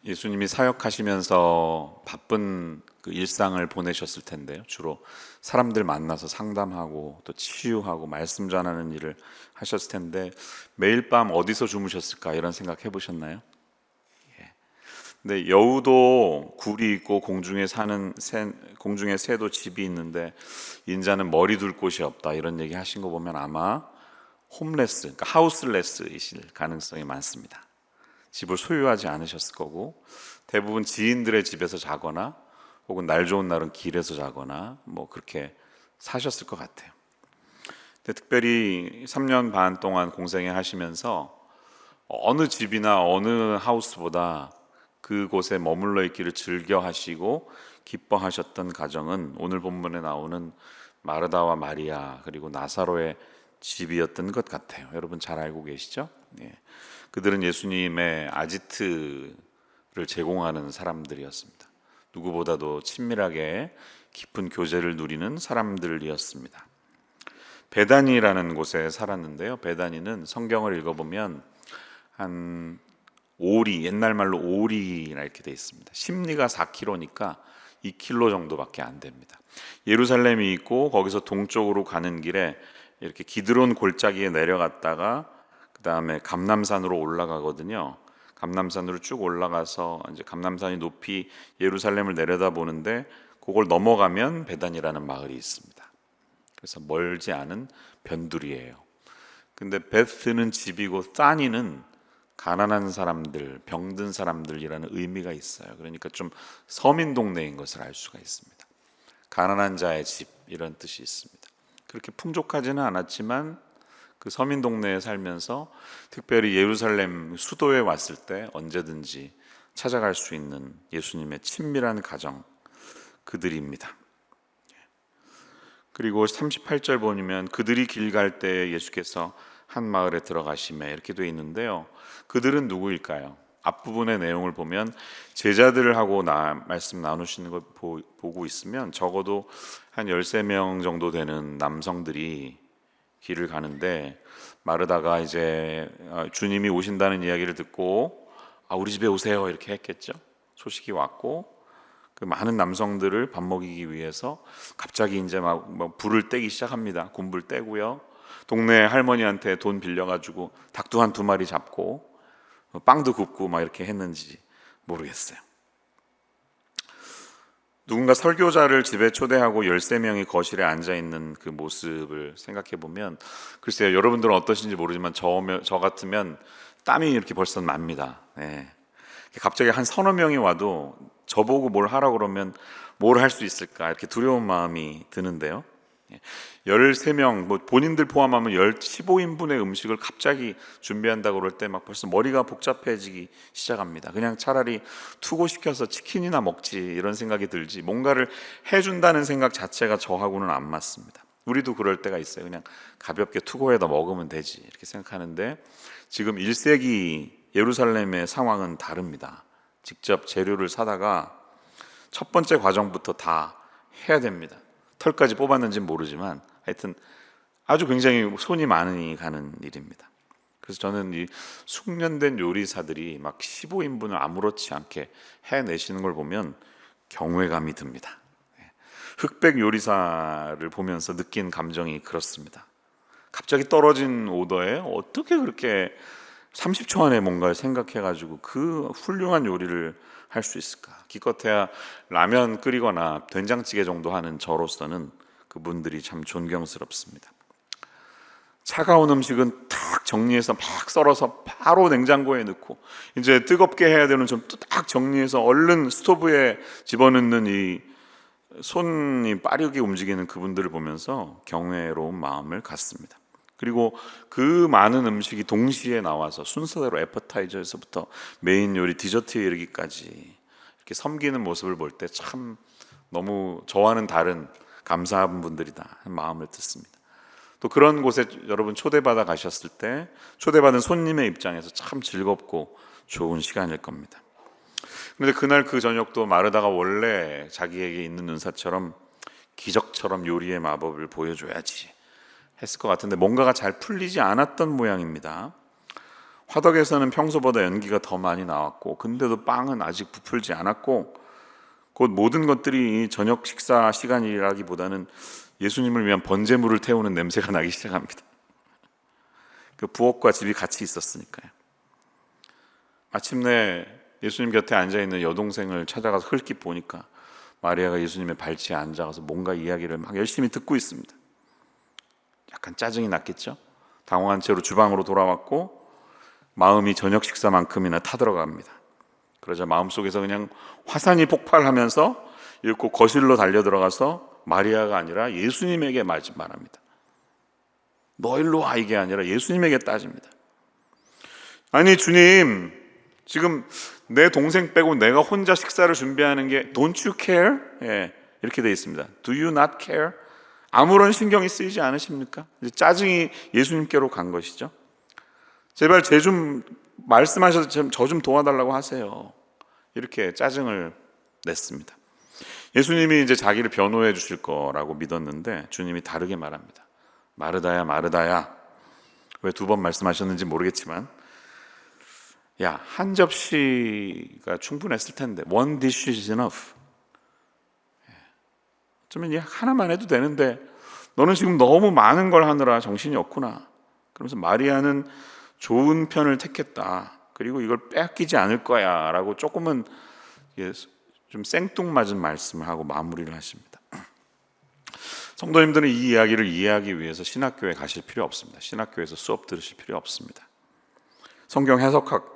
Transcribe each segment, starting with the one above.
예수님이 사역하시면서 바쁜 그 일상을 보내셨을 텐데요. 주로 사람들 만나서 상담하고 또 치유하고 말씀 전하는 일을 하셨을 텐데 매일 밤 어디서 주무셨을까 이런 생각 해보셨나요? 근데 여우도 굴이 있고 공중에 새도 집이 있는데 인자는 머리 둘 곳이 없다 이런 얘기 하신 거 보면 아마 홈레스, 그러니까 하우스레스이실 가능성이 많습니다. 집을 소유하지 않으셨을 거고 대부분 지인들의 집에서 자거나 혹은 날 좋은 날은 길에서 자거나 뭐 그렇게 사셨을 것 같아요. 근데 특별히 3년 반 동안 공생애 하시면서 어느 집이나 어느 하우스보다 그곳에 머물러 있기를 즐겨 하시고 기뻐하셨던 가정은 오늘 본문에 나오는 마르다와 마리아 그리고 나사로의 집이었던 것 같아요. 여러분 잘 알고 계시죠? 예. 그들은 예수님의 아지트를 제공하는 사람들이었습니다. 누구보다도 친밀하게 깊은 교제를 누리는 사람들이었습니다. 베다니라는 곳에 살았는데요. 베다니는 성경을 읽어보면 한 오리, 옛날 말로 오리나 이렇게 돼 있습니다. 심리가 4km니까 2km 정도밖에 안 됩니다. 예루살렘이 있고 거기서 동쪽으로 가는 길에 이렇게 기드론 골짜기에 내려갔다가 그 다음에 감람산으로 올라가거든요. 감람산으로 쭉 올라가서 이제 감람산이 높이 예루살렘을 내려다 보는데 그걸 넘어가면 베단이라는 마을이 있습니다. 그래서 멀지 않은 변두리예요. 근데 베스는 집이고 사니는 가난한 사람들, 병든 사람들이라는 의미가 있어요. 그러니까 좀 서민 동네인 것을 알 수가 있습니다. 가난한 자의 집 이런 뜻이 있습니다. 그렇게 풍족하지는 않았지만 그 서민 동네에 살면서 특별히 예루살렘 수도에 왔을 때 언제든지 찾아갈 수 있는 예수님의 친밀한 가정 그들입니다. 그리고 38절 보면 그들이 길 갈 때 예수께서 한 마을에 들어가시매 이렇게 되어 있는데요. 그들은 누구일까요? 앞부분의 내용을 보면 제자들하고 말씀 나누시는 걸 보고 있으면 적어도 한 13명 정도 되는 남성들이 길을 가는데 마르다가 이제 주님이 오신다는 이야기를 듣고 우리 집에 오세요 이렇게 했겠죠. 소식이 왔고 그 많은 남성들을 밥 먹이기 위해서 갑자기 이제 막 불을 떼기 시작합니다. 군불 떼고요. 동네 할머니한테 돈 빌려가지고 닭도 한 2마리 잡고 빵도 굽고 막 이렇게 했는지 모르겠어요. 누군가 설교자를 집에 초대하고 13명이 거실에 앉아있는 그 모습을 생각해 보면 글쎄요, 여러분들은 어떠신지 모르지만 저 같으면 땀이 이렇게 벌써 납니다. 네. 갑자기 한 서너 명이 와도 저보고 뭘 하라고 그러면 뭘 할 수 있을까 이렇게 두려운 마음이 드는데요. 13명, 뭐 본인들 포함하면 15인분의 음식을 갑자기 준비한다고 그럴 때 막 벌써 머리가 복잡해지기 시작합니다. 그냥 차라리 투고시켜서 치킨이나 먹지 이런 생각이 들지 뭔가를 해준다는 생각 자체가 저하고는 안 맞습니다. 우리도 그럴 때가 있어요. 그냥 가볍게 투고해다 먹으면 되지 이렇게 생각하는데 지금 1세기 예루살렘의 상황은 다릅니다. 직접 재료를 사다가 첫 번째 과정부터 다 해야 됩니다. 털까지 뽑았는지는 모르지만 하여튼 아주 굉장히 손이 많이 가는 일입니다. 그래서 저는 이 숙련된 요리사들이 막 15인분을 아무렇지 않게 해내시는 걸 보면 경외감이 듭니다. 흑백 요리사를 보면서 느낀 감정이 그렇습니다. 갑자기 떨어진 오더에 어떻게 그렇게 30초 안에 뭔가를 생각해가지고 그 훌륭한 요리를 할 수 있을까? 기껏해야 라면 끓이거나 된장찌개 정도 하는 저로서는 그분들이 참 존경스럽습니다. 차가운 음식은 딱 정리해서 막 썰어서 바로 냉장고에 넣고 이제 뜨겁게 해야 되는 좀 딱 정리해서 얼른 스토브에 집어넣는 이 손이 빠르게 움직이는 그분들을 보면서 경외로운 마음을 갖습니다. 그리고 그 많은 음식이 동시에 나와서 순서대로 애퍼타이저에서부터 메인 요리 디저트에 이르기까지 이렇게 섬기는 모습을 볼 때 참 너무 저와는 다른 감사한 분들이다 하는 마음을 듣습니다. 또 그런 곳에 여러분 초대받아 가셨을 때 초대받은 손님의 입장에서 참 즐겁고 좋은 시간일 겁니다. 그런데 그날 그 저녁도 마르다가 원래 자기에게 있는 은사처럼 기적처럼 요리의 마법을 보여줘야지 했을 것 같은데 뭔가가 잘 풀리지 않았던 모양입니다. 화덕에서는 평소보다 연기가 더 많이 나왔고, 근데도 빵은 아직 부풀지 않았고, 곧 모든 것들이 저녁 식사 시간이라기보다는 예수님을 위한 번제물을 태우는 냄새가 나기 시작합니다. 그 부엌과 집이 같이 있었으니까요. 마침내 예수님 곁에 앉아있는 여동생을 찾아가서 흘낏 보니까 마리아가 예수님의 발치에 앉아가서 뭔가 이야기를 막 열심히 듣고 있습니다. 약간 짜증이 났겠죠. 당황한 채로 주방으로 돌아왔고 마음이 저녁 식사만큼이나 타들어갑니다. 그러자 마음속에서 그냥 화산이 폭발하면서 이윽고 거실로 달려들어가서 마리아가 아니라 예수님에게 말합니다. 너 일로 와, 이게 아니라 예수님에게 따집니다. 아니 주님, 지금 내 동생 빼고 내가 혼자 식사를 준비하는 게 Don't you care? 예, 이렇게 되어 있습니다. Do you not care? 아무런 신경이 쓰이지 않으십니까? 이제 짜증이 예수님께로 간 것이죠. 제발 제 좀 말씀하셔서 저 좀 도와달라고 하세요. 이렇게 짜증을 냈습니다. 예수님이 이제 자기를 변호해 주실 거라고 믿었는데 주님이 다르게 말합니다. 마르다야, 마르다야. 왜 두 번 말씀하셨는지 모르겠지만, 야, 한 접시가 충분했을 텐데 one dish is enough. 어쩌면 하나만 해도 되는데 너는 지금 너무 많은 걸 하느라 정신이 없구나. 그러면서 마리아는 좋은 편을 택했다. 그리고 이걸 빼앗기지 않을 거야 라고 조금은 좀 생뚱맞은 말씀을 하고 마무리를 하십니다. 성도님들은 이 이야기를 이해하기 위해서 신학교에 가실 필요 없습니다. 신학교에서 수업 들으실 필요 없습니다. 성경 해석학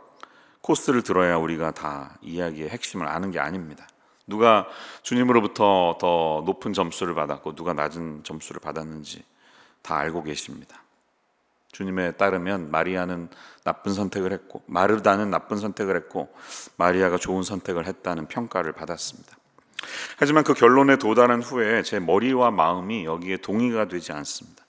코스를 들어야 우리가 다 이야기의 핵심을 아는 게 아닙니다. 누가 주님으로부터 더 높은 점수를 받았고 누가 낮은 점수를 받았는지 다 알고 계십니다. 주님에 따르면 마리아는 나쁜 선택을 했고 마르다는 나쁜 선택을 했고 마리아가 좋은 선택을 했다는 평가를 받았습니다. 하지만 그 결론에 도달한 후에 제 머리와 마음이 여기에 동의가 되지 않습니다.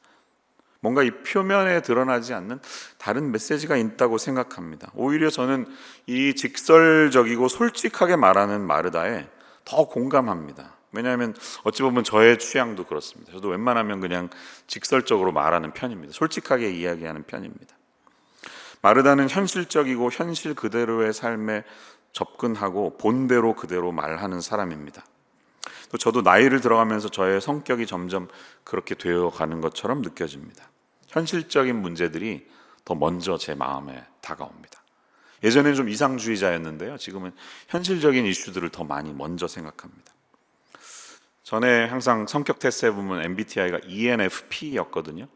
뭔가 이 표면에 드러나지 않는 다른 메시지가 있다고 생각합니다. 오히려 저는 이 직설적이고 솔직하게 말하는 마르다에 더 공감합니다. 왜냐하면 어찌 보면 저의 취향도 그렇습니다. 저도 웬만하면 그냥 직설적으로 말하는 편입니다. 솔직하게 이야기하는 편입니다. 마르다는 현실적이고 현실 그대로의 삶에 접근하고 본대로 그대로 말하는 사람입니다. 또 저도 나이를 들어가면서 저의 성격이 점점 그렇게 되어가는 것처럼 느껴집니다. 현실적인 문제들이 더 먼저 제 마음에 다가옵니다. 예전에는 좀 이상주의자였는데요. 지금은 현실적인 이슈들을 더 많이 먼저 생각합니다. 전에 항상 성격 테스트해 보면 MBTI가 ENFP였거든요.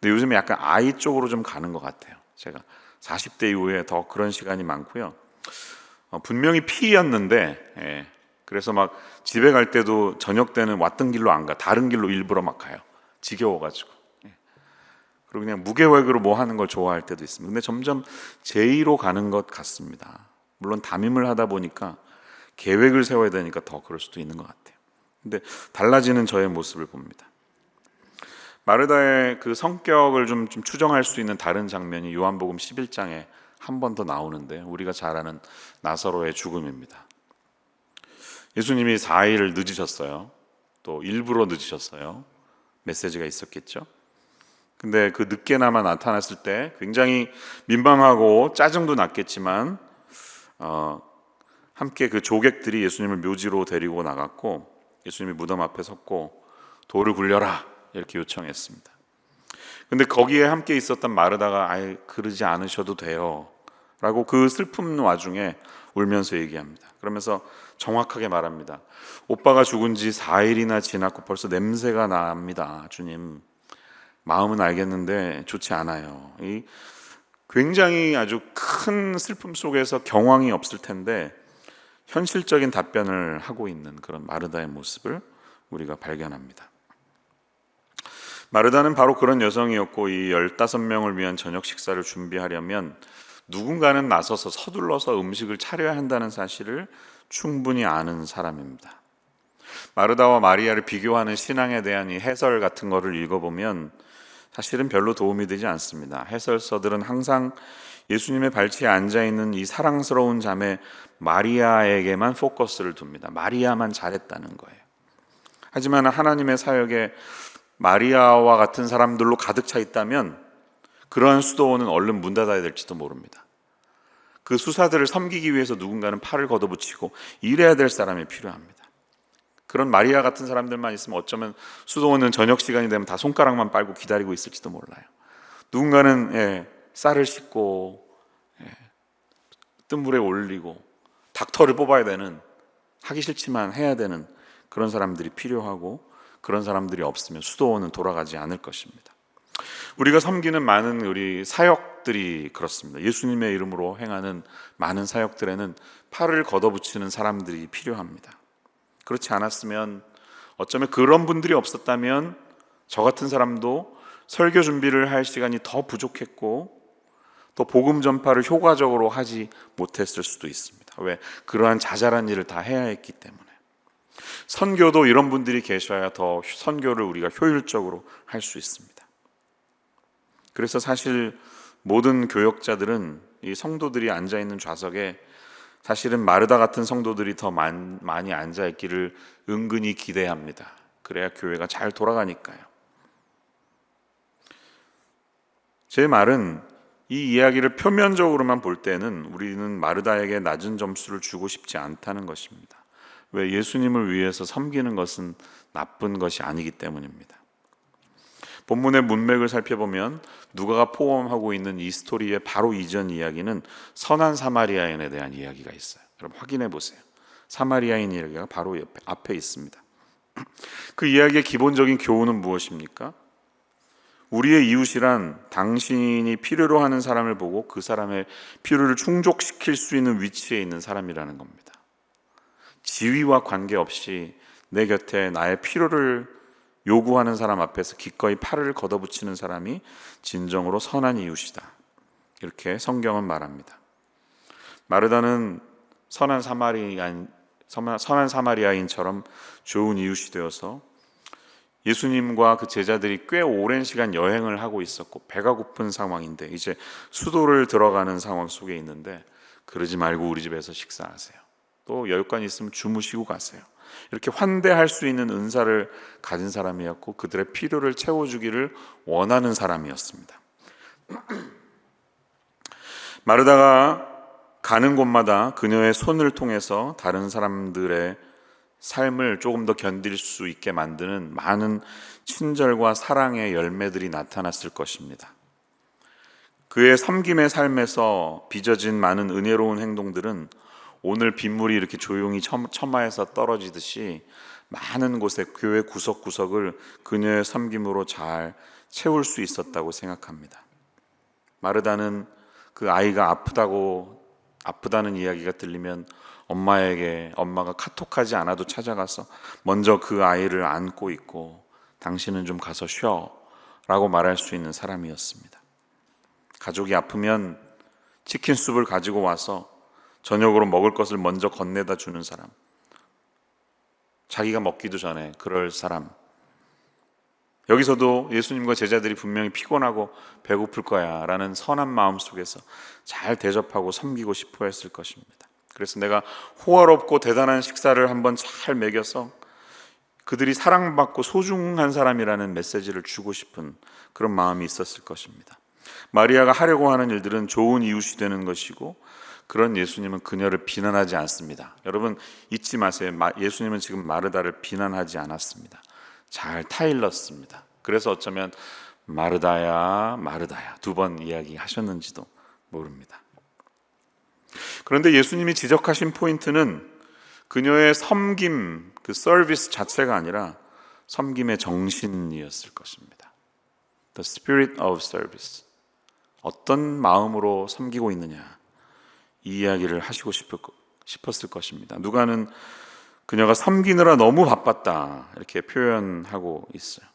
근데 요즘에 약간 I 쪽으로 좀 가는 것 같아요. 제가 40대 이후에 더 그런 시간이 많고요. 분명히 P였는데 그래서 막 집에 갈 때도 저녁 때는 왔던 길로 안 가. 다른 길로 일부러 막 가요. 지겨워가지고. 그리고 그냥 무계획으로 뭐 하는 걸 좋아할 때도 있습니다. 근데 점점 J로 가는 것 같습니다. 물론 담임을 하다 보니까 계획을 세워야 되니까 더 그럴 수도 있는 것 같아요. 근데 달라지는 저의 모습을 봅니다. 마르다의 그 성격을 좀 추정할 수 있는 다른 장면이 요한복음 11장에 한 번 더 나오는데 우리가 잘 아는 나사로의 죽음입니다. 예수님이 4일을 늦으셨어요. 또 일부러 늦으셨어요. 메시지가 있었겠죠. 근데 그 늦게나마 나타났을 때 굉장히 민망하고 짜증도 났겠지만 함께 그 조객들이 예수님을 묘지로 데리고 나갔고 예수님이 무덤 앞에 섰고 돌을 굴려라 이렇게 요청했습니다. 근데 거기에 함께 있었던 마르다가 아예 그러지 않으셔도 돼요 라고 그 슬픔 와중에 울면서 얘기합니다. 그러면서 정확하게 말합니다. 오빠가 죽은 지 4일이나 지났고 벌써 냄새가 납니다. 주님, 마음은 알겠는데 좋지 않아요. 이 굉장히 아주 큰 슬픔 속에서 경황이 없을 텐데 현실적인 답변을 하고 있는 그런 마르다의 모습을 우리가 발견합니다. 마르다는 바로 그런 여성이었고 이 15명을 위한 저녁 식사를 준비하려면 누군가는 나서서 서둘러서 음식을 차려야 한다는 사실을 충분히 아는 사람입니다. 마르다와 마리아를 비교하는 신앙에 대한 이 해설 같은 거를 읽어보면 사실은 별로 도움이 되지 않습니다. 해설서들은 항상 예수님의 발치에 앉아있는 이 사랑스러운 자매 마리아에게만 포커스를 둡니다. 마리아만 잘했다는 거예요. 하지만 하나님의 사역에 마리아와 같은 사람들로 가득 차 있다면 그러한 수도원은 얼른 문 닫아야 될지도 모릅니다. 그 수사들을 섬기기 위해서 누군가는 팔을 걷어붙이고 일해야 될 사람이 필요합니다. 그런 마리아 같은 사람들만 있으면 어쩌면 수도원은 저녁 시간이 되면 다 손가락만 빨고 기다리고 있을지도 몰라요. 누군가는 쌀을 씻고 뜬 물에 올리고 닥터를 뽑아야 되는, 하기 싫지만 해야 되는 그런 사람들이 필요하고, 그런 사람들이 없으면 수도원은 돌아가지 않을 것입니다. 우리가 섬기는 많은 우리 사역들이 그렇습니다. 예수님의 이름으로 행하는 많은 사역들에는 팔을 걷어붙이는 사람들이 필요합니다. 그렇지 않았으면, 어쩌면 그런 분들이 없었다면 저 같은 사람도 설교 준비를 할 시간이 더 부족했고 또 복음 전파를 효과적으로 하지 못했을 수도 있습니다. 왜? 그러한 자잘한 일을 다 해야 했기 때문에. 선교도 이런 분들이 계셔야 더 선교를 우리가 효율적으로 할 수 있습니다. 그래서 사실 모든 교역자들은, 이 성도들이 앉아있는 좌석에 사실은 마르다 같은 성도들이 더 많이 앉아있기를 은근히 기대합니다. 그래야 교회가 잘 돌아가니까요. 제 말은, 이 이야기를 표면적으로만 볼 때는 우리는 마르다에게 낮은 점수를 주고 싶지 않다는 것입니다. 왜? 예수님을 위해서 섬기는 것은 나쁜 것이 아니기 때문입니다. 본문의 문맥을 살펴보면 누가가 포함하고 있는 이 스토리의 바로 이전 이야기는 선한 사마리아인에 대한 이야기가 있어요. 여러분 확인해 보세요. 사마리아인 이야기가 바로 앞에 있습니다. 그 이야기의 기본적인 교훈은 무엇입니까? 우리의 이웃이란 당신이 필요로 하는 사람을 보고 그 사람의 필요를 충족시킬 수 있는 위치에 있는 사람이라는 겁니다. 지위와 관계없이 내 곁에 나의 필요를 요구하는 사람 앞에서 기꺼이 팔을 걷어붙이는 사람이 진정으로 선한 이웃이다. 이렇게 성경은 말합니다. 마르다는 선한 사마리아인처럼 좋은 이웃이 되어서 예수님과 그 제자들이 꽤 오랜 시간 여행을 하고 있었고 배가 고픈 상황인데 이제 수도를 들어가는 상황 속에 있는데, 그러지 말고 우리 집에서 식사하세요. 또 여유간 있으면 주무시고 가세요. 이렇게 환대할 수 있는 은사를 가진 사람이었고 그들의 필요를 채워주기를 원하는 사람이었습니다. 마르다가 가는 곳마다 그녀의 손을 통해서 다른 사람들의 삶을 조금 더 견딜 수 있게 만드는 많은 친절과 사랑의 열매들이 나타났을 것입니다. 그의 섬김의 삶에서 빚어진 많은 은혜로운 행동들은 오늘 빗물이 이렇게 조용히 처마에서 떨어지듯이 많은 곳에 교회 구석구석을 그녀의 섬김으로 잘 채울 수 있었다고 생각합니다. 마르다는 그 아이가 아프다는 이야기가 들리면 엄마가 카톡하지 않아도 찾아가서 먼저 그 아이를 안고 있고 당신은 좀 가서 쉬어 라고 말할 수 있는 사람이었습니다. 가족이 아프면 치킨 수프를 가지고 와서 저녁으로 먹을 것을 먼저 건네다 주는 사람, 자기가 먹기도 전에 그럴 사람. 여기서도 예수님과 제자들이 분명히 피곤하고 배고플 거야 라는 선한 마음 속에서 잘 대접하고 섬기고 싶어 했을 것입니다. 그래서 내가 호화롭고 대단한 식사를 한번 잘 먹여서 그들이 사랑받고 소중한 사람이라는 메시지를 주고 싶은 그런 마음이 있었을 것입니다. 마리아가 하려고 하는 일들은 좋은 이웃이 되는 것이고, 그런 예수님은 그녀를 비난하지 않습니다. 여러분 잊지 마세요. 예수님은 지금 마르다를 비난하지 않았습니다. 잘 타일렀습니다. 그래서 어쩌면 마르다야 마르다야 2번 이야기하셨는지도 모릅니다. 그런데 예수님이 지적하신 포인트는 그녀의 섬김, 그 서비스 자체가 아니라 섬김의 정신이었을 것입니다. The spirit of service. 어떤 마음으로 섬기고 있느냐, 이 이야기를 하시고 싶었을 것입니다. 누가는 그녀가 섬기느라 너무 바빴다 이렇게 표현하고 있어요.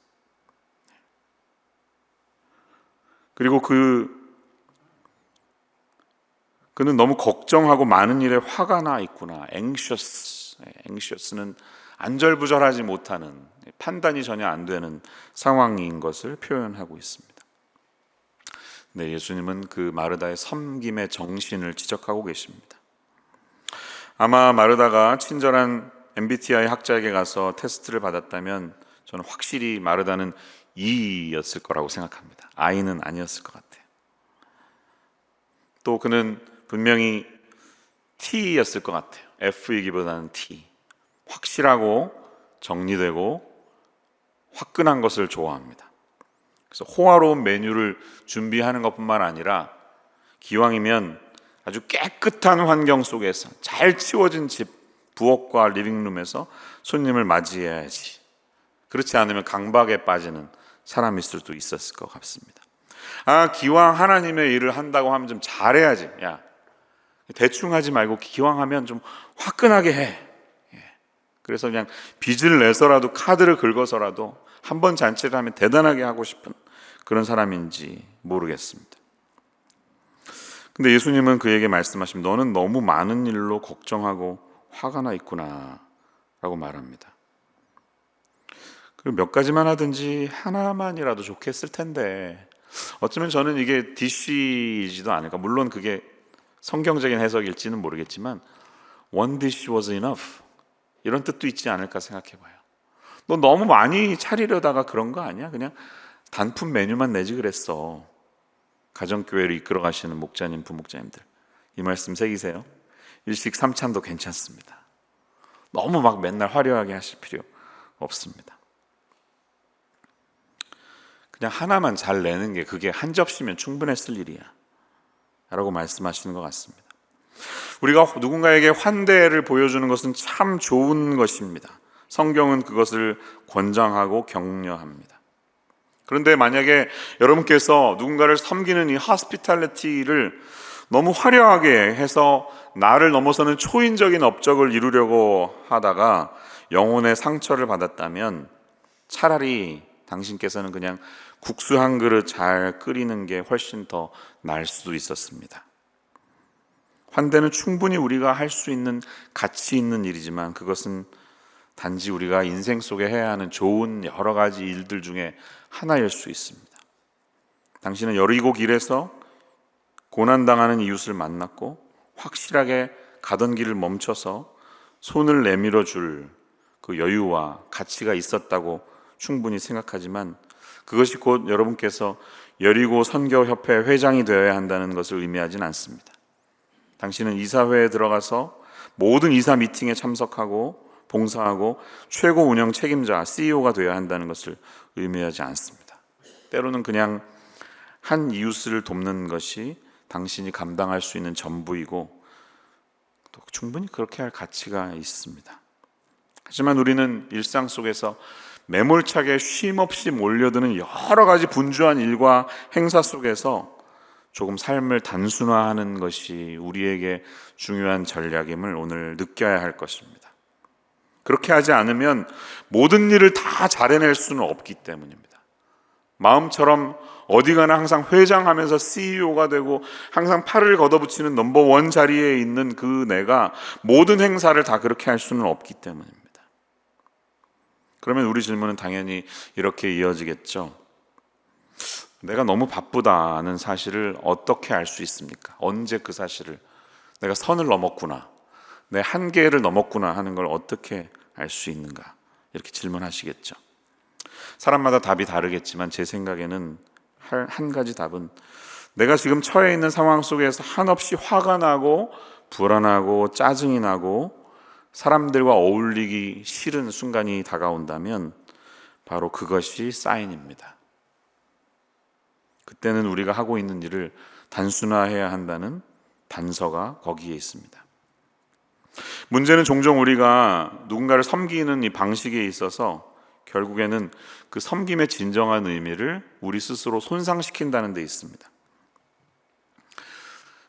그리고 그는 너무 걱정하고 많은 일에 화가 나 있구나. anxious는 안절부절하지 못하는, 판단이 전혀 안 되는 상황인 것을 표현하고 있습니다. 네, 예수님은 그 마르다의 섬김의 정신을 지적하고 계십니다. 아마 마르다가 친절한 MBTI 학자에게 가서 테스트를 받았다면 저는 확실히 마르다는 E였을 거라고 생각합니다. I는 아니었을 것 같아요. 또 그는 분명히 T였을 것 같아요. F이기보다는 T. 확실하고 정리되고 화끈한 것을 좋아합니다. 그래서 호화로운 메뉴를 준비하는 것뿐만 아니라 기왕이면 아주 깨끗한 환경 속에서 잘 치워진 집, 부엌과 리빙룸에서 손님을 맞이해야지. 그렇지 않으면 강박에 빠지는 사람일 수도 있었을 것 같습니다. 기왕 하나님의 일을 한다고 하면 좀 잘해야지. 야, 대충 하지 말고 기왕 하면 좀 화끈하게 해. 그래서 그냥 빚을 내서라도 카드를 긁어서라도 한 번 잔치를 하면 대단하게 하고 싶은 그런 사람인지 모르겠습니다. 근데 예수님은 그에게 말씀하시면 너는 너무 많은 일로 걱정하고 화가 나 있구나 라고 말합니다. 그리고 몇 가지만 하든지 하나만이라도 좋겠을 텐데 어쩌면 저는 이게 디쉬이지도 않을까. 물론 그게 성경적인 해석일지는 모르겠지만 one dish was enough 이런 뜻도 있지 않을까 생각해봐요. 너 너무 많이 차리려다가 그런 거 아니야? 그냥 단품 메뉴만 내지 그랬어. 가정교회를 이끌어 가시는 목자님, 부목자님들 이 말씀 새기세요. 일식 삼찬도 괜찮습니다. 너무 막 맨날 화려하게 하실 필요 없습니다. 그냥 하나만 잘 내는 게 그게 한 접시면 충분했을 일이야 라고 말씀하시는 것 같습니다. 우리가 누군가에게 환대를 보여주는 것은 참 좋은 것입니다. 성경은 그것을 권장하고 격려합니다. 그런데 만약에 여러분께서 누군가를 섬기는 이 hospitality를 너무 화려하게 해서 나를 넘어서는 초인적인 업적을 이루려고 하다가 영혼의 상처를 받았다면 차라리 당신께서는 그냥 국수 한 그릇 잘 끓이는 게 훨씬 더 나을 수도 있었습니다. 환대는 충분히 우리가 할 수 있는 가치 있는 일이지만 그것은 단지 우리가 인생 속에 해야 하는 좋은 여러 가지 일들 중에 하나일 수 있습니다. 당신은 여리고 길에서 고난당하는 이웃을 만났고 확실하게 가던 길을 멈춰서 손을 내밀어 줄 그 여유와 가치가 있었다고 충분히 생각하지만 그것이 곧 여러분께서 여리고 선교협회 회장이 되어야 한다는 것을 의미하진 않습니다. 당신은 이사회에 들어가서 모든 이사 미팅에 참석하고 봉사하고 최고 운영 책임자 CEO가 되어야 한다는 것을 의미하지 않습니다. 때로는 그냥 한 이웃을 돕는 것이 당신이 감당할 수 있는 전부이고 또 충분히 그렇게 할 가치가 있습니다. 하지만 우리는 일상 속에서 매몰차게 쉼없이 몰려드는 여러 가지 분주한 일과 행사 속에서 조금 삶을 단순화하는 것이 우리에게 중요한 전략임을 오늘 느껴야 할 것입니다. 그렇게 하지 않으면 모든 일을 다 잘해낼 수는 없기 때문입니다. 마음처럼 어디 가나 항상 회장하면서 CEO가 되고 항상 팔을 걷어붙이는 넘버원 자리에 있는 그 내가 모든 행사를 다 그렇게 할 수는 없기 때문입니다. 그러면 우리 질문은 당연히 이렇게 이어지겠죠. 내가 너무 바쁘다는 사실을 어떻게 알 수 있습니까? 언제 그 사실을 내가 선을 넘었구나, 내 한계를 넘었구나 하는 걸 어떻게 알 수 있는가? 이렇게 질문하시겠죠. 사람마다 답이 다르겠지만 제 생각에는 한 가지 답은 내가 지금 처해 있는 상황 속에서 한없이 화가 나고 불안하고 짜증이 나고 사람들과 어울리기 싫은 순간이 다가온다면 바로 그것이 사인입니다. 그때는 우리가 하고 있는 일을 단순화해야 한다는 단서가 거기에 있습니다. 문제는 종종 우리가 누군가를 섬기는 이 방식에 있어서 결국에는 그 섬김의 진정한 의미를 우리 스스로 손상시킨다는 데 있습니다.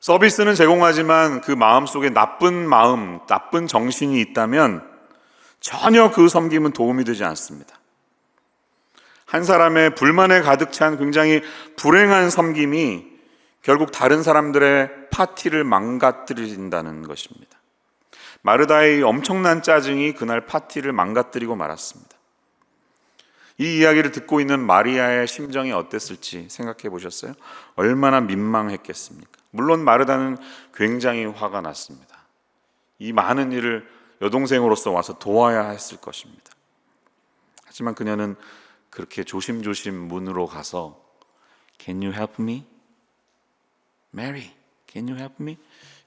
서비스는 제공하지만 그 마음속에 나쁜 마음, 나쁜 정신이 있다면 전혀 그 섬김은 도움이 되지 않습니다. 한 사람의 불만에 가득 찬 굉장히 불행한 섬김이 결국 다른 사람들의 파티를 망가뜨린다는 것입니다. 마르다의 엄청난 짜증이 그날 파티를 망가뜨리고 말았습니다. 이 이야기를 듣고 있는 마리아의 심정이 어땠을지 생각해 보셨어요? 얼마나 민망했겠습니까? 물론 마르다는 굉장히 화가 났습니다. 이 많은 일을 여동생으로서 와서 도와야 했을 것입니다. 하지만 그녀는 그렇게 조심조심 문으로 가서 Can you help me? Mary, Can you help me?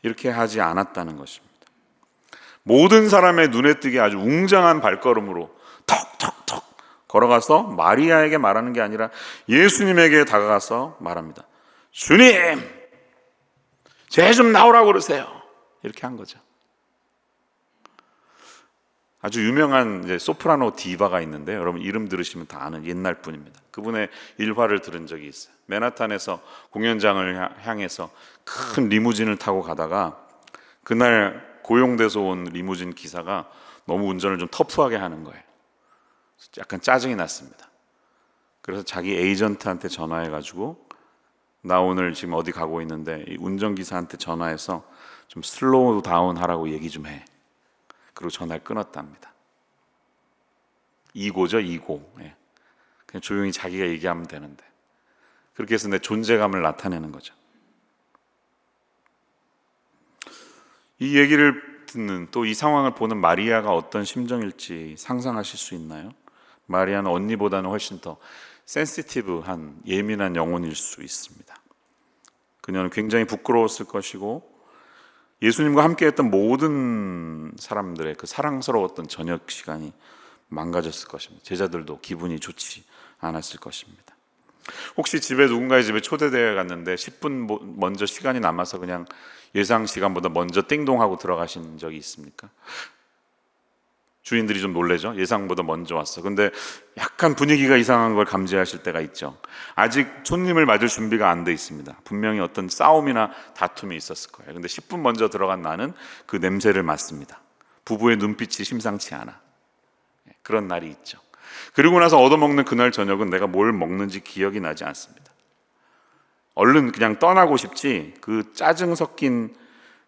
이렇게 하지 않았다는 것입니다. 모든 사람의 눈에 띄게 아주 웅장한 발걸음으로 턱턱턱 걸어가서 마리아에게 말하는 게 아니라 예수님에게 다가가서 말합니다. 주님, 쟤 좀 나오라고 그러세요. 이렇게 한 거죠. 아주 유명한 이제 소프라노 디바가 있는데 여러분 이름 들으시면 다 아는 옛날 분입니다. 그분의 일화를 들은 적이 있어요. 맨하탄에서 공연장을 향해서 큰 리무진을 타고 가다가 그날 고용돼서 온 리무진 기사가 너무 운전을 좀 터프하게 하는 거예요. 약간 짜증이 났습니다. 그래서 자기 에이전트한테 전화해가지고 나 오늘 지금 어디 가고 있는데 이 운전기사한테 전화해서 좀 슬로우 다운 하라고 얘기 좀 해. 그리고 전화를 끊었답니다. 이고죠, 이고. 예. 그냥 조용히 자기가 얘기하면 되는데 그렇게 해서 내 존재감을 나타내는 거죠. 이 얘기를 듣는 또 이 상황을 보는 마리아가 어떤 심정일지 상상하실 수 있나요? 마리아는 언니보다는 훨씬 더 센시티브한 예민한 영혼일 수 있습니다. 그녀는 굉장히 부끄러웠을 것이고 예수님과 함께했던 모든 사람들의 그 사랑스러웠던 저녁 시간이 망가졌을 것입니다. 제자들도 기분이 좋지 않았을 것입니다. 혹시 누군가의 집에 초대되어 갔는데 10분 먼저 시간이 남아서 그냥 예상 시간보다 먼저 띵동하고 들어가신 적이 있습니까? 주인들이 좀 놀래죠. 예상보다 먼저 왔어. 근데 약간 분위기가 이상한 걸 감지하실 때가 있죠. 아직 손님을 맞을 준비가 안 돼 있습니다. 분명히 어떤 싸움이나 다툼이 있었을 거예요. 근데 10분 먼저 들어간 나는 그 냄새를 맡습니다. 부부의 눈빛이 심상치 않아. 그런 날이 있죠. 그리고 나서 얻어먹는 그날 저녁은 내가 뭘 먹는지 기억이 나지 않습니다. 얼른 그냥 떠나고 싶지 그 짜증 섞인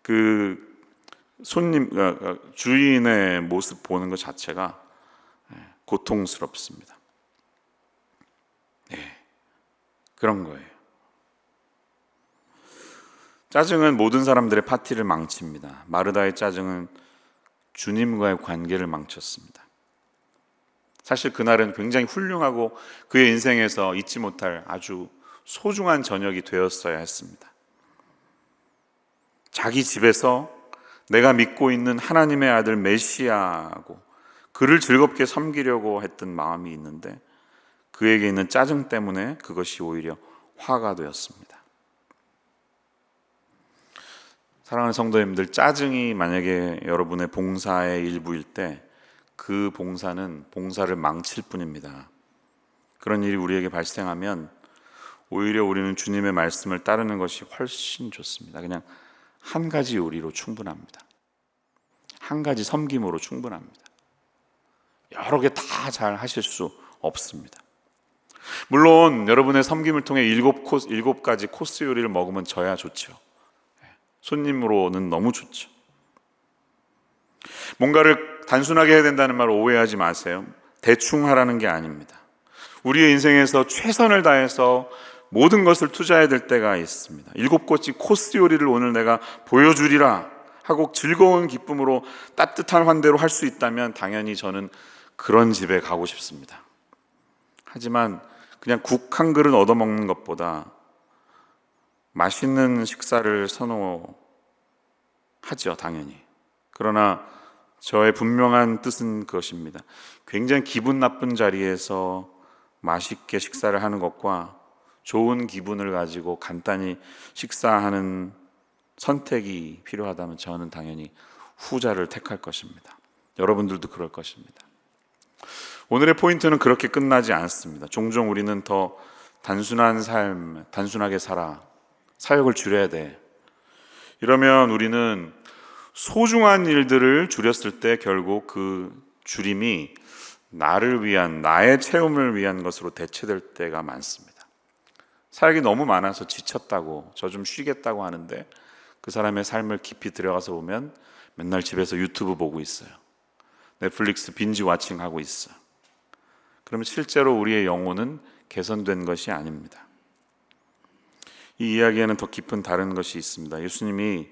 그 주인의 모습 보는 것 자체가 고통스럽습니다. 그런 거예요. 짜증은 모든 사람들의 파티를 망칩니다. 마르다의 짜증은 주님과의 관계를 망쳤습니다. 사실 그날은 굉장히 훌륭하고 그의 인생에서 잊지 못할 아주 소중한 저녁이 되었어야 했습니다. 자기 집에서 내가 믿고 있는 하나님의 아들 메시아하고 그를 즐겁게 섬기려고 했던 마음이 있는데 그에게 있는 짜증 때문에 그것이 오히려 화가 되었습니다. 사랑하는 성도님들, 짜증이 만약에 여러분의 봉사의 일부일 때 그 봉사를 망칠 뿐입니다. 그런 일이 우리에게 발생하면 오히려 우리는 주님의 말씀을 따르는 것이 훨씬 좋습니다. 그냥 한 가지 요리로 충분합니다. 한 가지 섬김으로 충분합니다. 여러 개 다 잘 하실 수 없습니다. 물론 여러분의 섬김을 통해 7가지 코스 요리를 먹으면 저야 좋죠. 손님으로는 너무 좋죠. 뭔가를 단순하게 해야 된다는 말 오해하지 마세요. 대충 하라는 게 아닙니다. 우리의 인생에서 최선을 다해서 모든 것을 투자해야 될 때가 있습니다. 7가지 코스 요리를 오늘 내가 보여주리라 하고 즐거운 기쁨으로 따뜻한 환대로 할 수 있다면 당연히 저는 그런 집에 가고 싶습니다. 하지만 그냥 국 한 그릇 얻어먹는 것보다 맛있는 식사를 선호하죠, 당연히. 그러나 저의 분명한 뜻은 그것입니다. 굉장히 기분 나쁜 자리에서 맛있게 식사를 하는 것과 좋은 기분을 가지고 간단히 식사하는 선택이 필요하다면 저는 당연히 후자를 택할 것입니다. 여러분들도 그럴 것입니다. 오늘의 포인트는 그렇게 끝나지 않습니다. 종종 우리는 더 단순한 삶, 단순하게 살아, 사역을 줄여야 돼. 이러면 우리는 소중한 일들을 줄였을 때 결국 그 줄임이 나를 위한, 나의 체험을 위한 것으로 대체될 때가 많습니다. 사역이 너무 많아서 지쳤다고, 저 좀 쉬겠다고 하는데 그 사람의 삶을 깊이 들어가서 보면 맨날 집에서 유튜브 보고 있어요. 넷플릭스 빈지 와칭하고 있어요. 그러면 실제로 우리의 영혼은 개선된 것이 아닙니다. 이 이야기에는 더 깊은 다른 것이 있습니다. 예수님이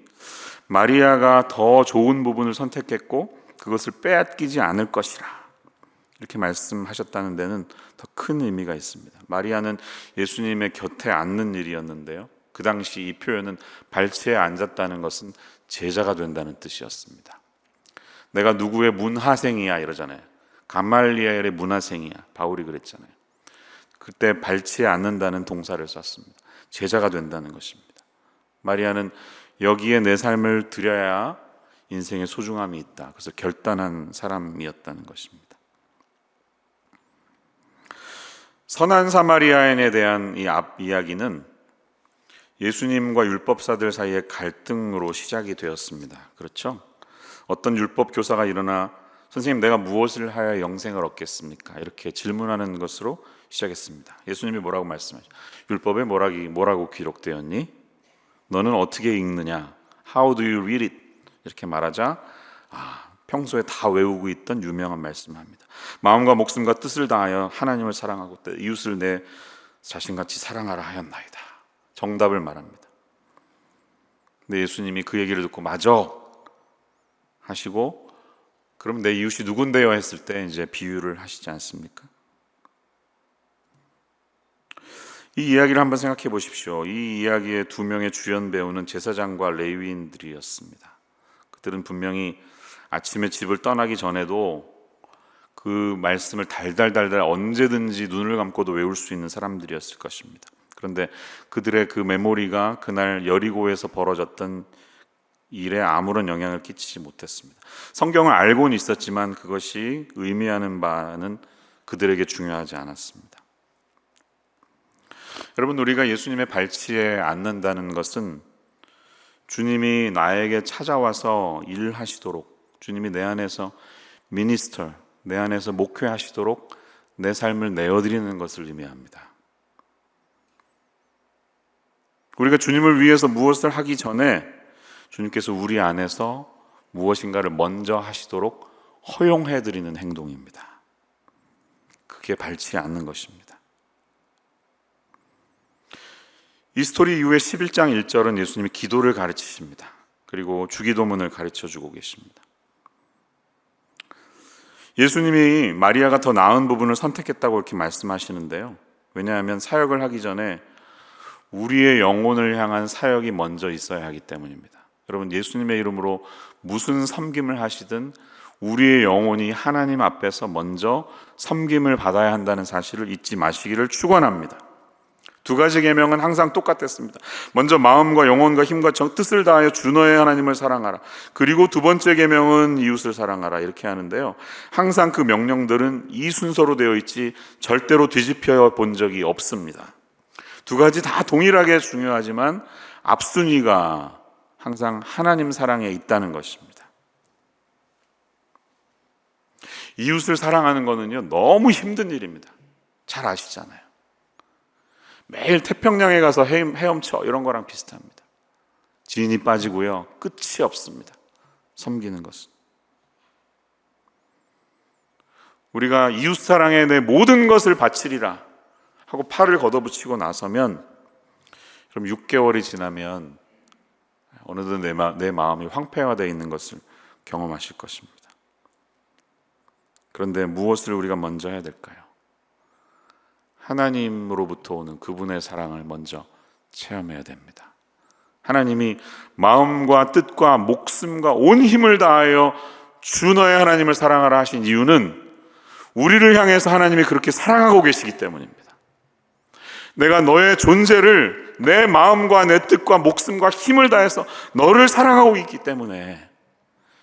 마리아가 더 좋은 부분을 선택했고 그것을 빼앗기지 않을 것이라 이렇게 말씀하셨다는 데는 더 큰 의미가 있습니다. 마리아는 예수님의 곁에 앉는 일이었는데요, 그 당시 이 표현은 발치에 앉았다는 것은 제자가 된다는 뜻이었습니다. 내가 누구의 문하생이야 이러잖아요. 가말리엘의 문하생이야. 바울이 그랬잖아요. 그때 발치에 앉는다는 동사를 썼습니다. 제자가 된다는 것입니다. 마리아는 여기에 내 삶을 드려야 인생의 소중함이 있다. 그래서 결단한 사람이었다는 것입니다. 선한 사마리아인에 대한 이 앞 이야기는 예수님과 율법사들 사이의 갈등으로 시작이 되었습니다. 그렇죠? 어떤 율법 교사가 일어나 선생님 내가 무엇을 하여 영생을 얻겠습니까? 이렇게 질문하는 것으로 시작했습니다. 예수님이 뭐라고 말씀하시죠? 율법에 뭐라고 기록되었니? 너는 어떻게 읽느냐? How do you read it? 이렇게 말하자 평소에 다 외우고 있던 유명한 말씀합니다. 마음과 목숨과 뜻을 다하여 하나님을 사랑하고 이웃을 내 자신같이 사랑하라 하였나이다. 정답을 말합니다. 근데 예수님이 그 얘기를 듣고 맞아 하시고 그럼 내 이웃이 누군데요? 했을 때 이제 비유를 하시지 않습니까? 이 이야기를 한번 생각해 보십시오. 이 이야기의 두 명의 주연 배우는 제사장과 레위인들이었습니다. 그들은 분명히 아침에 집을 떠나기 전에도 그 말씀을 달달달달 언제든지 눈을 감고도 외울 수 있는 사람들이었을 것입니다. 그런데 그들의 그 메모리가 그날 여리고에서 벌어졌던 일에 아무런 영향을 끼치지 못했습니다. 성경을 알고는 있었지만 그것이 의미하는 바는 그들에게 중요하지 않았습니다. 여러분, 우리가 예수님의 발치에 앉는다는 것은 주님이 나에게 찾아와서 일하시도록, 주님이 내 안에서 미니스터, 내 안에서 목회하시도록 내 삶을 내어드리는 것을 의미합니다. 우리가 주님을 위해서 무엇을 하기 전에 주님께서 우리 안에서 무엇인가를 먼저 하시도록 허용해드리는 행동입니다. 그게 발치에 앉는 것입니다. 이 스토리 이후에 11장 1절은 예수님이 기도를 가르치십니다. 그리고 주기도문을 가르쳐주고 계십니다. 예수님이 마리아가 더 나은 부분을 선택했다고 이렇게 말씀하시는데요. 왜냐하면 사역을 하기 전에 우리의 영혼을 향한 사역이 먼저 있어야 하기 때문입니다. 여러분, 예수님의 이름으로 무슨 섬김을 하시든 우리의 영혼이 하나님 앞에서 먼저 섬김을 받아야 한다는 사실을 잊지 마시기를 축원합니다. 두 가지 계명은 항상 똑같았습니다. 먼저 마음과 영혼과 힘과 뜻을 다하여 주 너의 하나님을 사랑하라. 그리고 두 번째 계명은 이웃을 사랑하라. 이렇게 하는데요. 항상 그 명령들은 이 순서로 되어 있지 절대로 뒤집혀 본 적이 없습니다. 두 가지 다 동일하게 중요하지만 앞순위가 항상 하나님 사랑에 있다는 것입니다. 이웃을 사랑하는 거는요, 너무 힘든 일입니다. 잘 아시잖아요. 매일 태평양에 가서 헤엄쳐 이런 거랑 비슷합니다. 진이 빠지고요, 끝이 없습니다. 섬기는 것은. 우리가 이웃 사랑에 내 모든 것을 바치리라 하고 팔을 걷어붙이고 나서면, 그럼 6개월이 지나면 어느덧 내 마음이 황폐화되어 있는 것을 경험하실 것입니다. 그런데 무엇을 우리가 먼저 해야 될까요? 하나님으로부터 오는 그분의 사랑을 먼저 체험해야 됩니다. 하나님이 마음과 뜻과 목숨과 온 힘을 다하여 주 너의 하나님을 사랑하라 하신 이유는 우리를 향해서 하나님이 그렇게 사랑하고 계시기 때문입니다. 내가 너의 존재를 내 마음과 내 뜻과 목숨과 힘을 다해서 너를 사랑하고 있기 때문에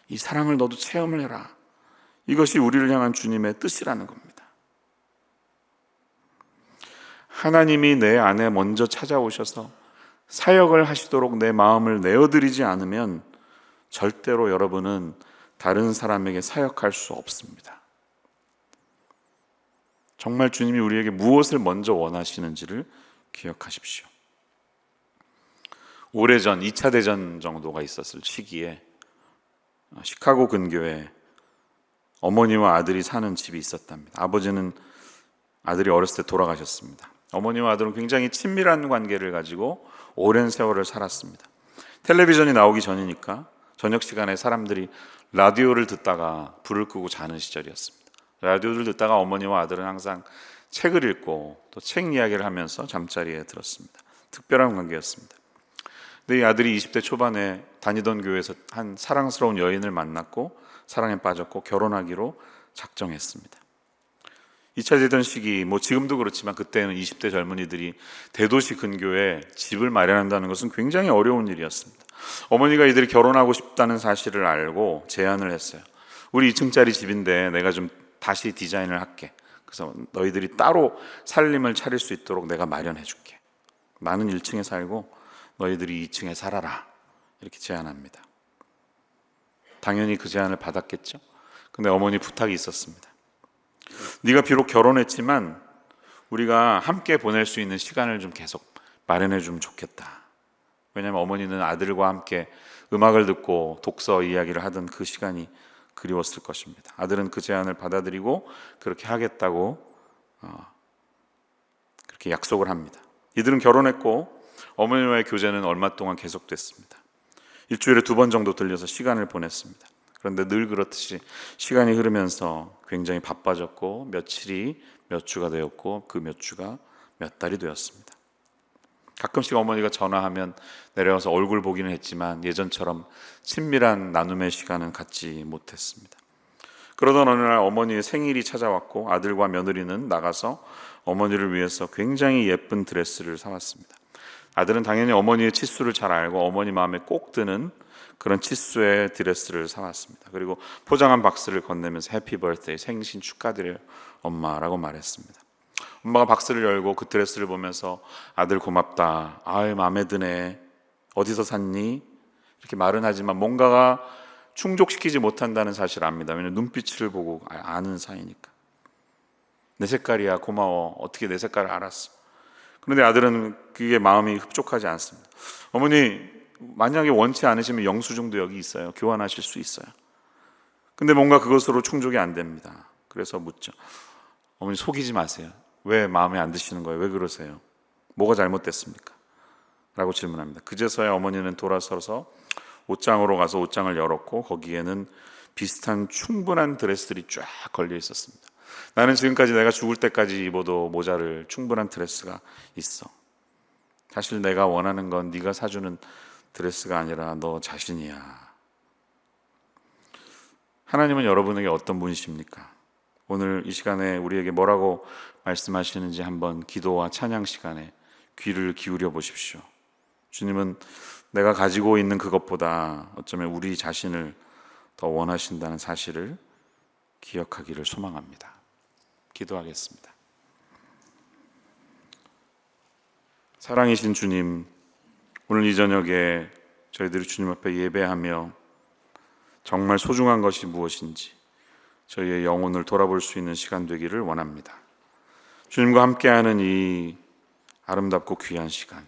이 사랑을 너도 체험을 해라. 이것이 우리를 향한 주님의 뜻이라는 겁니다. 하나님이 내 안에 먼저 찾아오셔서 사역을 하시도록 내 마음을 내어드리지 않으면 절대로 여러분은 다른 사람에게 사역할 수 없습니다. 정말 주님이 우리에게 무엇을 먼저 원하시는지를 기억하십시오. 오래전 2차 대전 정도가 있었을 시기에 시카고 근교에 어머니와 아들이 사는 집이 있었답니다. 아버지는 아들이 어렸을 때 돌아가셨습니다. 어머니와 아들은 굉장히 친밀한 관계를 가지고 오랜 세월을 살았습니다. 텔레비전이 나오기 전이니까 저녁 시간에 사람들이 라디오를 듣다가 불을 끄고 자는 시절이었습니다. 라디오를 듣다가 어머니와 아들은 항상 책을 읽고 또 책 이야기를 하면서 잠자리에 들었습니다. 특별한 관계였습니다. 근데 이 아들이 20대 초반에 다니던 교회에서 한 사랑스러운 여인을 만났고 사랑에 빠졌고 결혼하기로 작정했습니다. 2차 대전 시기, 지금도 그렇지만 그때는 20대 젊은이들이 대도시 근교에 집을 마련한다는 것은 굉장히 어려운 일이었습니다. 어머니가 이들이 결혼하고 싶다는 사실을 알고 제안을 했어요. 우리 2층짜리 집인데 내가 좀 다시 디자인을 할게. 그래서 너희들이 따로 살림을 차릴 수 있도록 내가 마련해 줄게. 나는 1층에 살고 너희들이 2층에 살아라. 이렇게 제안합니다. 당연히 그 제안을 받았겠죠. 근데 어머니 부탁이 있었습니다. 네가 비록 결혼했지만 우리가 함께 보낼 수 있는 시간을 좀 계속 마련해 주면 좋겠다. 왜냐하면 어머니는 아들과 함께 음악을 듣고 독서 이야기를 하던 그 시간이 그리웠을 것입니다. 아들은 그 제안을 받아들이고 그렇게 하겠다고 그렇게 약속을 합니다. 이들은 결혼했고 어머니와의 교제는 얼마 동안 계속됐습니다. 일주일에 2번 정도 들려서 시간을 보냈습니다. 그런데 늘 그렇듯이 시간이 흐르면서 굉장히 바빠졌고 며칠이 몇 주가 되었고 그 몇 주가 몇 달이 되었습니다. 가끔씩 어머니가 전화하면 내려와서 얼굴 보기는 했지만 예전처럼 친밀한 나눔의 시간은 갖지 못했습니다. 그러던 어느 날 어머니의 생일이 찾아왔고 아들과 며느리는 나가서 어머니를 위해서 굉장히 예쁜 드레스를 사왔습니다. 아들은 당연히 어머니의 치수를 잘 알고 어머니 마음에 꼭 드는 그런 치수의 드레스를 사왔습니다. 그리고 포장한 박스를 건네면서 해피 버스데이, 생신 축하드려요 엄마라고 말했습니다. 엄마가 박스를 열고 그 드레스를 보면서 아들 고맙다, 아유 마음에 드네, 어디서 샀니? 이렇게 말은 하지만 뭔가가 충족시키지 못한다는 사실을 압니다. 왜냐하면 눈빛을 보고 아는 사이니까. 내 색깔이야, 고마워, 어떻게 내 색깔을 알았어. 그런데 아들은 그게 마음이 흡족하지 않습니다. 어머니 만약에 원치 않으시면 영수증도 여기 있어요. 교환하실 수 있어요. 근데 뭔가 그것으로 충족이 안 됩니다. 그래서 묻죠. 어머니 속이지 마세요. 왜 마음에 안 드시는 거예요? 왜 그러세요? 뭐가 잘못됐습니까? 라고 질문합니다. 그제서야 어머니는 돌아서서 옷장으로 가서 옷장을 열었고 거기에는 비슷한 충분한 드레스들이 쫙 걸려 있었습니다. 나는 지금까지 내가 죽을 때까지 입어도 모자랄 충분한 드레스가 있어. 사실 내가 원하는 건 네가 사주는 드레스가 아니라 너 자신이야. 하나님은 여러분에게 어떤 분이십니까? 오늘 이 시간에 우리에게 뭐라고 말씀하시는지 한번 기도와 찬양 시간에 귀를 기울여 보십시오. 주님은 내가 가지고 있는 그것보다 어쩌면 우리 자신을 더 원하신다는 사실을 기억하기를 소망합니다. 기도하겠습니다. 사랑이신 주님, 오늘 이 저녁에 저희들이 주님 앞에 예배하며 정말 소중한 것이 무엇인지 저희의 영혼을 돌아볼 수 있는 시간 되기를 원합니다. 주님과 함께하는 이 아름답고 귀한 시간,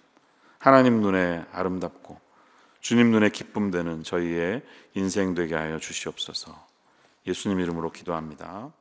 하나님 눈에 아름답고 주님 눈에 기쁨 되는 저희의 인생 되게 하여 주시옵소서. 예수님 이름으로 기도합니다.